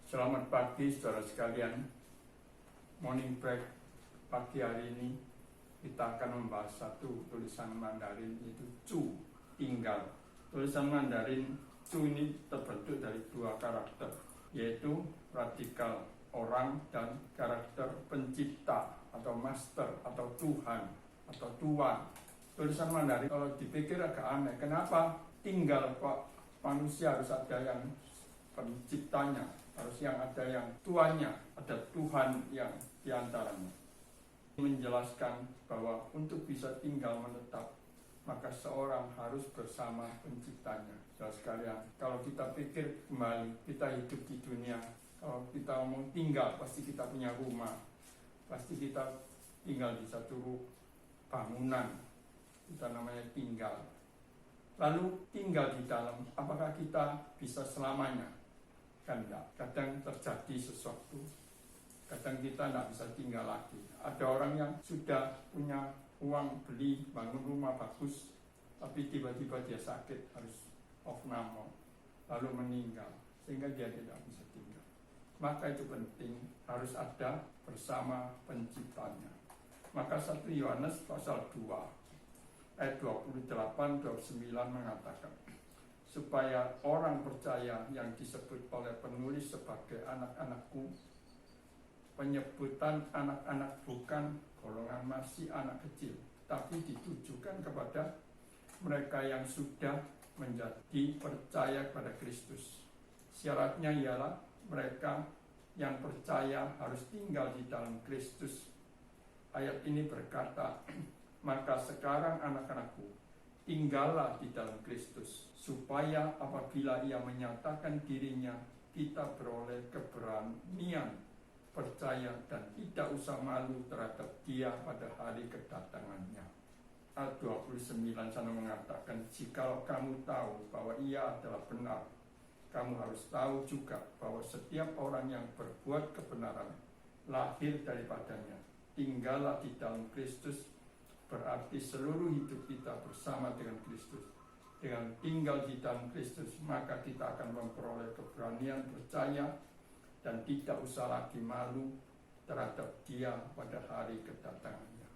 Selamat pagi saudara sekalian. Morning break pagi hari ini kita akan membahas satu tulisan Mandarin, yaitu Cu, tinggal. Tulisan Mandarin Cu ini terbentuk dari dua karakter, yaitu radikal orang dan karakter pencipta atau master atau Tuhan atau Tuan. Tulisan Mandarin kalau dipikir agak aneh, kenapa tinggal kok manusia harus ada yang penciptanya, harus yang ada yang tuannya, ada Tuhan yang diantaranya. Menjelaskan bahwa untuk bisa tinggal menetap, maka seorang harus bersama penciptanya. Saudara sekalian, kalau kita pikir kembali, kita hidup di dunia, kalau kita mau tinggal, pasti kita punya rumah, pasti kita tinggal di satu bangunan, kita namanya tinggal. Lalu tinggal di dalam, apakah kita bisa selamanya? Kan enggak, kadang terjadi sesuatu, kadang kita enggak bisa tinggal lagi. Ada orang yang sudah punya uang beli bangun rumah bagus, tapi tiba-tiba dia sakit, harus opname, lalu meninggal, sehingga dia tidak bisa tinggal. Maka itu penting, harus ada bersama penciptanya. Maka 1 Yohanes pasal 2 ayat 28-29 mengatakan, supaya orang percaya yang disebut oleh penulis sebagai anak-anakku. Penyebutan anak-anak bukan golongan masih anak kecil, tapi ditujukan kepada mereka yang sudah menjadi percaya kepada Kristus. Syaratnya ialah mereka yang percaya harus tinggal di dalam Kristus. Ayat ini berkata, maka sekarang anak-anakku, tinggallah di dalam Kristus, supaya apabila ia menyatakan dirinya, kita beroleh keberanian percaya dan tidak usah malu terhadap dia pada hari kedatangannya. Ayat 29 sana mengatakan, jikalau kamu tahu bahwa ia adalah benar, kamu harus tahu juga bahwa setiap orang yang berbuat kebenaran lahir daripadanya. Tinggallah di dalam Kristus, berarti seluruh hidup kita bersama dengan Kristus. Dengan tinggal di dalam Kristus, maka kita akan memperoleh keberanian percaya dan tidak usah lagi malu terhadap dia pada hari kedatangannya.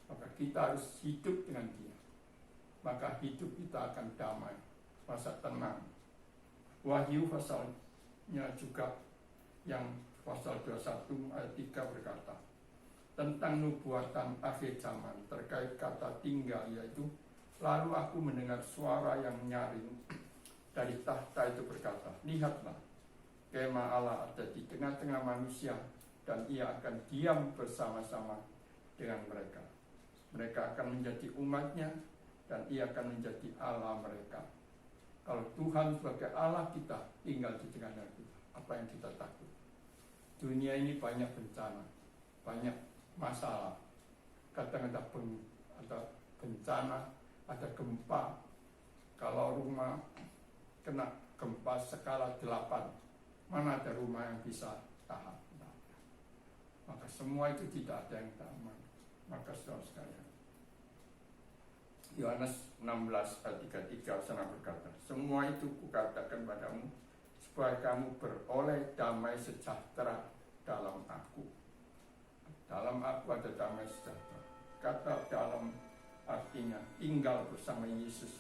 Maka kita harus hidup dengan dia, maka hidup kita akan damai, rasa tenang. Wahyu pasalnya juga yang pasal 21 ayat 3 berkata tentang nubuatan akhir zaman terkait kata tinggal, yaitu lalu aku mendengar suara yang nyaring dari tahta itu berkata, lihatlah, kemah Allah ada di tengah-tengah manusia, dan ia akan diam bersama-sama dengan mereka. Mereka akan menjadi umatnya, dan ia akan menjadi Allah mereka. Kalau Tuhan sebagai Allah kita tinggal di tengah-tengah kita, apa yang kita takut? Dunia ini banyak bencana, banyak masalah. Kadang ada bencana, ada gempa. Kalau rumah kena gempa skala 8, mana ada rumah yang bisa tahan? Maka semua itu tidak ada yang tahan. Maka saudara sekalian, Yohanes 16 ayat 33 sana berkata, semua itu kukatakan padamu supaya kamu beroleh damai sejahtera dalam aku. Dalam aku ada damai sejahtera. Kata dalam artinya tinggal bersama Yesus.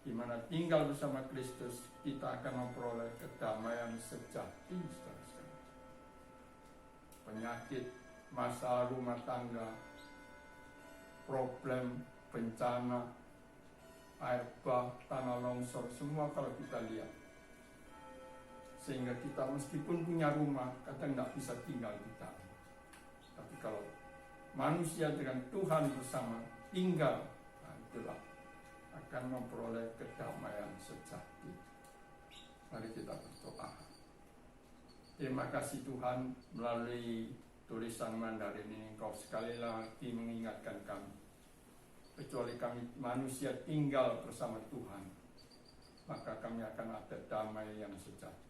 Di mana tinggal bersama Kristus, kita akan memperoleh kedamaian sejati. Penyakit, masalah rumah tangga, problem, bencana, air bah, tanah longsor, semua kalau kita lihat. Sehingga kita meskipun punya rumah, kadang tidak bisa tinggal di dalam. Tapi kalau manusia dengan Tuhan bersama tinggal, nah itulah akan memperoleh kedamaian sejati. Mari kita berdoa. Terima kasih Tuhan, melalui tulisan Mandarin ini Engkau sekali lagi mengingatkan kami, kecuali kami manusia tinggal bersama Tuhan, maka kami akan ada damai yang sejati.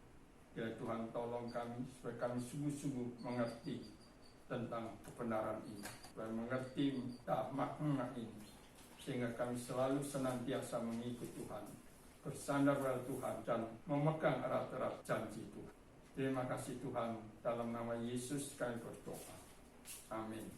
Ya Tuhan, tolong kami supaya kami sungguh-sungguh mengerti tentang kebenaran ini, supaya mengerti makna ini, sehingga kami selalu senantiasa mengikut Tuhan, bersandar pada Tuhan dan memegang erat-erat janji Tuhan. Terima kasih Tuhan, dalam nama Yesus kami berdoa. Amin.